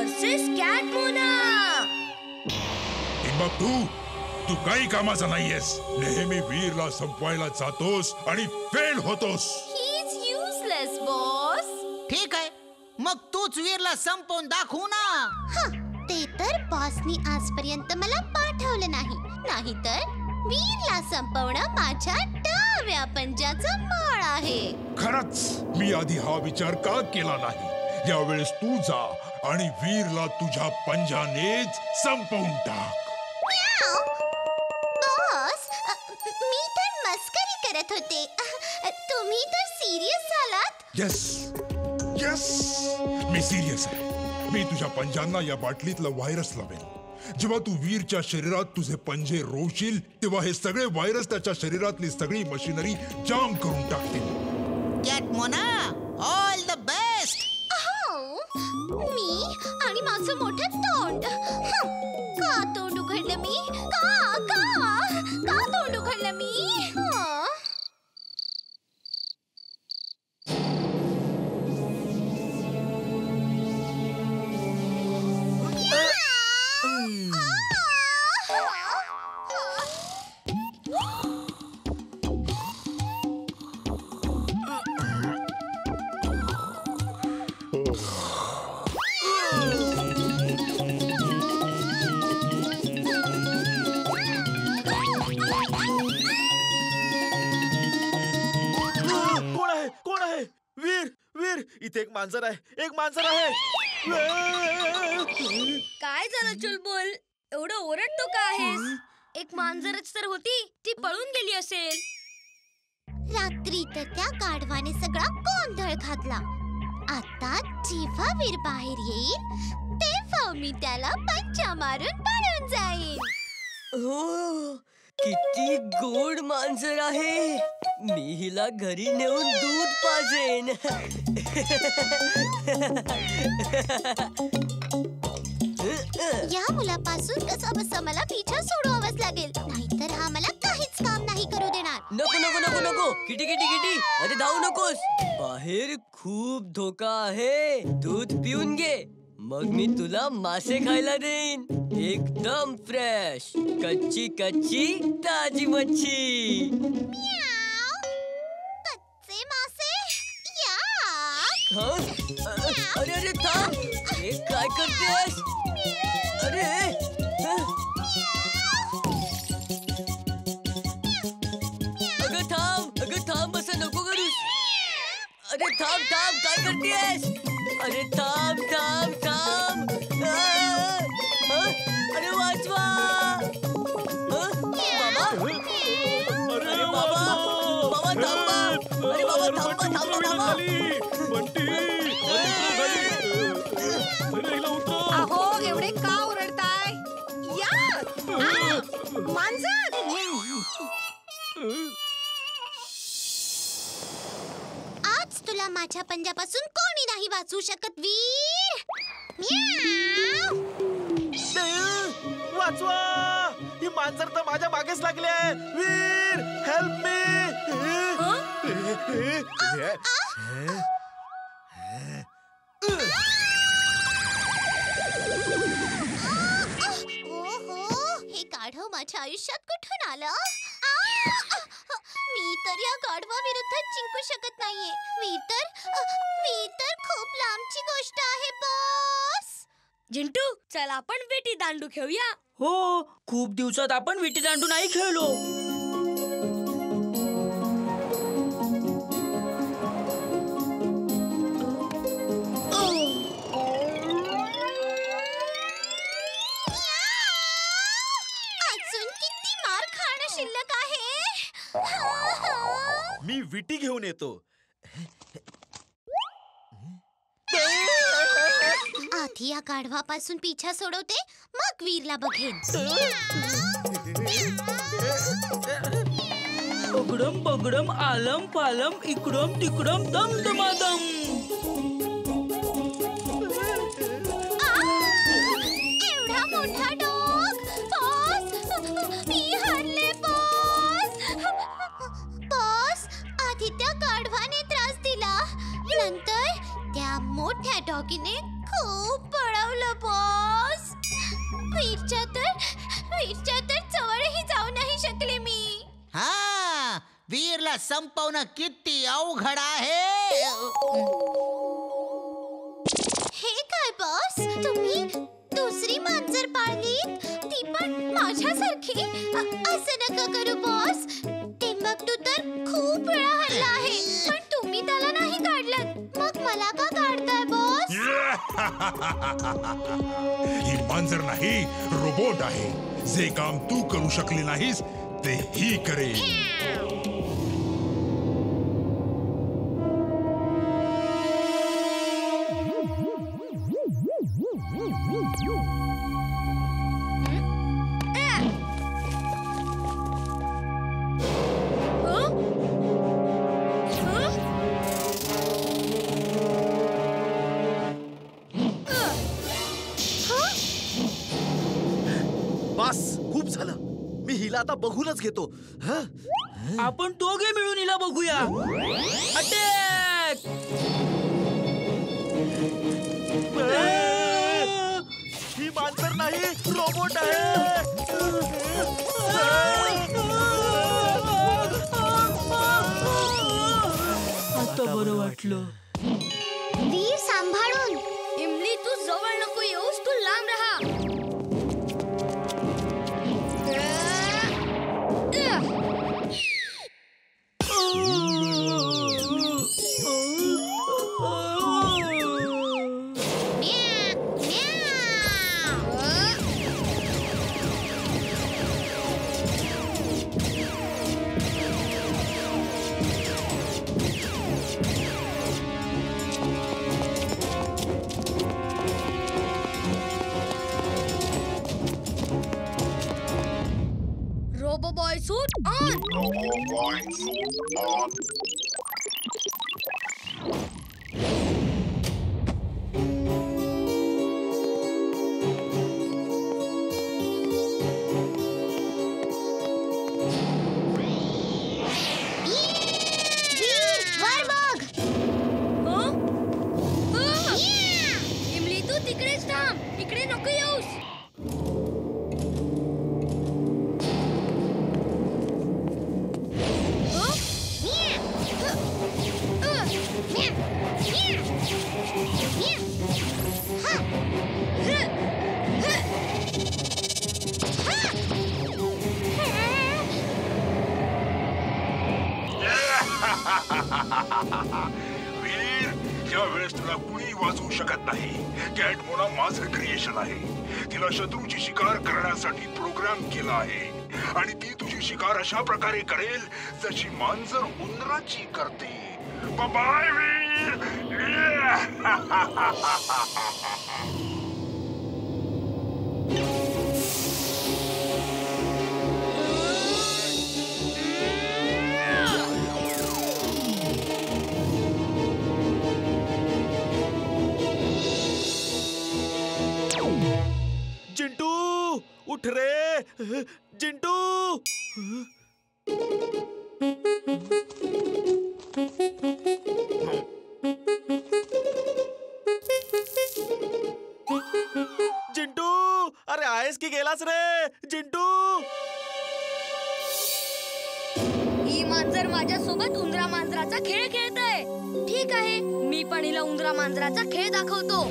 Versus कॅटमोना. मग तू काही कामाचा नाहीयेस. नेहमी वीरला संपवायला जातोस आणि फेल होतोस. He is useless boss. ठीक आहे, मग तूच वीरला संपवून दाखवू ना. ते तर बॉसनी आजपर्यंत मला पाठवलं नाही. नाहीतर वीरला संपवणं माझ्या डाव्या पंजाचं बळ आहे. खरंच मी आधी हा विचार का केला नाही. यावेळेस तू जा आणि वीरला तुझ्या पंजानेच संपवून टाक. बॉस, मी तर मस्करी करत होते. तुम्ही तर सिरियस झालात. यस मी सिरियस आहे. मी तुझ्या पंजांना या बाटलीतलं व्हायरस लावेल. जेव्हा तू वीरच्या शरीरात तुझे पंजे रोवशील तेव्हा हे सगळे व्हायरस त्याच्या शरीरातली सगळी मशिनरी जाम करून टाकतील. कॅटमोना, ऑल द बेस्ट. मी आणि माझं मोठं तोंड. का तोंड उघडलं मी? का तोंड उघडलं मी? इथे एक मांजर आहे. काय झालं चुलबुल? एवढं ओरडतो का आहेस? एक मांजरच तर होती, ती पळून गेली असेल. रात्री तर त्या गाढवाने सगळा गोंधळ घातला. आता जेव्हा वीर बाहेर येईल तेव्हा मी त्याला पंजा मारून पळून जाईल. हो, किती गोड मांजर आहे. मी हिला घरी नेऊन दूध पाजेन. या मुलापासून कसं बसं मला पिछा सोडवावाच लागेल. नाहीतर हा मला काहीच काम नाही करू देणार. नको नको नको नको. किटी किटी किटी, अरे धावू नकोस. बाहेर खूप धोका आहे. दूध पिऊन घे, मग मी तुला मासे खायला देईन. एकदम फ्रेश, कच्ची कच्ची ताजी मच्छी. कच्चे मासे या. अरे अरे थांब. हे काय करतेस? अरे अगं थांब असं नको करूस. अरे थांब काय करतेस? अरे थांब. अरे वाचवा. बाबा थांबा. अरे बाबा थांबा. अहो, एवढे का ओरडताय? या मांजर. आज तुला माझ्या पंजापासून कोणी नाही वाचवू शकत वीर. वाचवा. ही मांजर तर माझ्या मागेच लागली आहे. वीर, हेल्प मी. हे गाढव माझ्या आयुष्यात कुठून आलं? मी तर या गाढवाविरुद्ध जिंकू शकत नाहीये. वीर तर खूप लांबची गोष्ट आहे बॉस. जिंटू, चल आपण विटी दांडू खेळूया. हो, खूप दिवसात आपण विटी दांडू नाही खेळलो. अजून किती मार खाणं शिल्लक आहे. मी विटी घेऊन येतो. आधी या गाढवापासून पिछा सोडवते, मग वीरला बघेन. बगडम बगडम आलम पालम इकडम तिकडम दम दमादम. एवढा मोठा डॉग. बॉस, मी हरले बॉस. आधी त्या गाढवाने त्रास दिला, नंतर त्या मोठ्या डॉगीने खूप पळवलं. बचावलं बॉस. वीरच्या तर जवळही जाऊ नाही शकले मी. हा, वीरला संपवणं किती अवघड आहे. हे काय बॉस, तुम्ही दुसरी मांजर पाळलीत, ती पण माझ्यासारखी? असं नका करू बॉस. टिंबकटू तर खूप वेळा हरला आहे, पण तुम्ही त्याला नाही काढलं. मग मला का काढताय बॉस? ही मांजर नाही, रोबोट आहे. जे काम तू करू शकली नाहीस ते ही करेल. बस, खूप झालं. मी हिला आता बघूनच घेतो. आपण दोघे मिळून हिला बघूया. अटॅक! ही मांजर नाही, रोबोट आहे. आता बरं वाटलं. वीर सांभाळून. इमली तू जवळ नको येऊस, तू लांब राहा. Robo boy suit on. वर बघ. इमली तू तिकडेच थांब, इकडे नको येऊस. वीर, या वेळेस तुला कुणी वाचवू शकत नाही. कॅटमोना माझं क्रिएशन आहे. तिला शत्रूची शिकार करण्यासाठी प्रोग्राम केला आहे आणि ती तुझी शिकार अशा प्रकारे करेल जशी मांजर उंदराची करते. बाय वीर. जिंटू, उठ रे. जिंटू. जिंटू, अरे आहेस की गेलास रे? जिंटू. ही मांजर माझ्या सोबत उंदरा मांजराचा खेळ खेळतय. ठीक आहे, मी पण हिला उंदरा मांजराचा खेळ दाखवतो.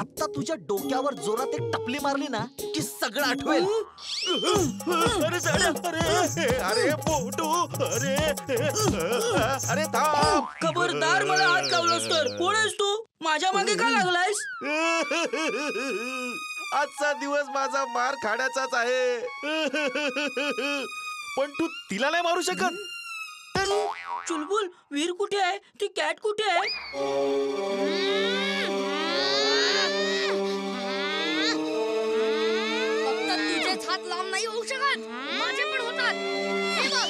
आता तुझ्या डोक्यावर जोरात एक टपली मारली ना की सगळं आठवेल. अरे साड्या, अरे अरे पोटू, अरे अरे थांब. खबरदार, मला हात लावलास तर. कोण आहेस तू? माझ्या मागे का लागलायस? आजचा दिवस माझा मार खाण्याचाच आहे. पण तू तिला नाही मारू शकत. चुलबुल वीर कुठे आहे? ती कॅट कुठे आहे? फक्त तुझेच हात लांब नाही होऊ शकत, माझे पण होतात. हे बघ.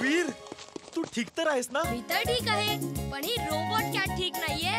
वीर तू ठीक तर आहेस ना? मी तर ठीक आहे, पण ही रोबोट कॅट ठीक नाहीये.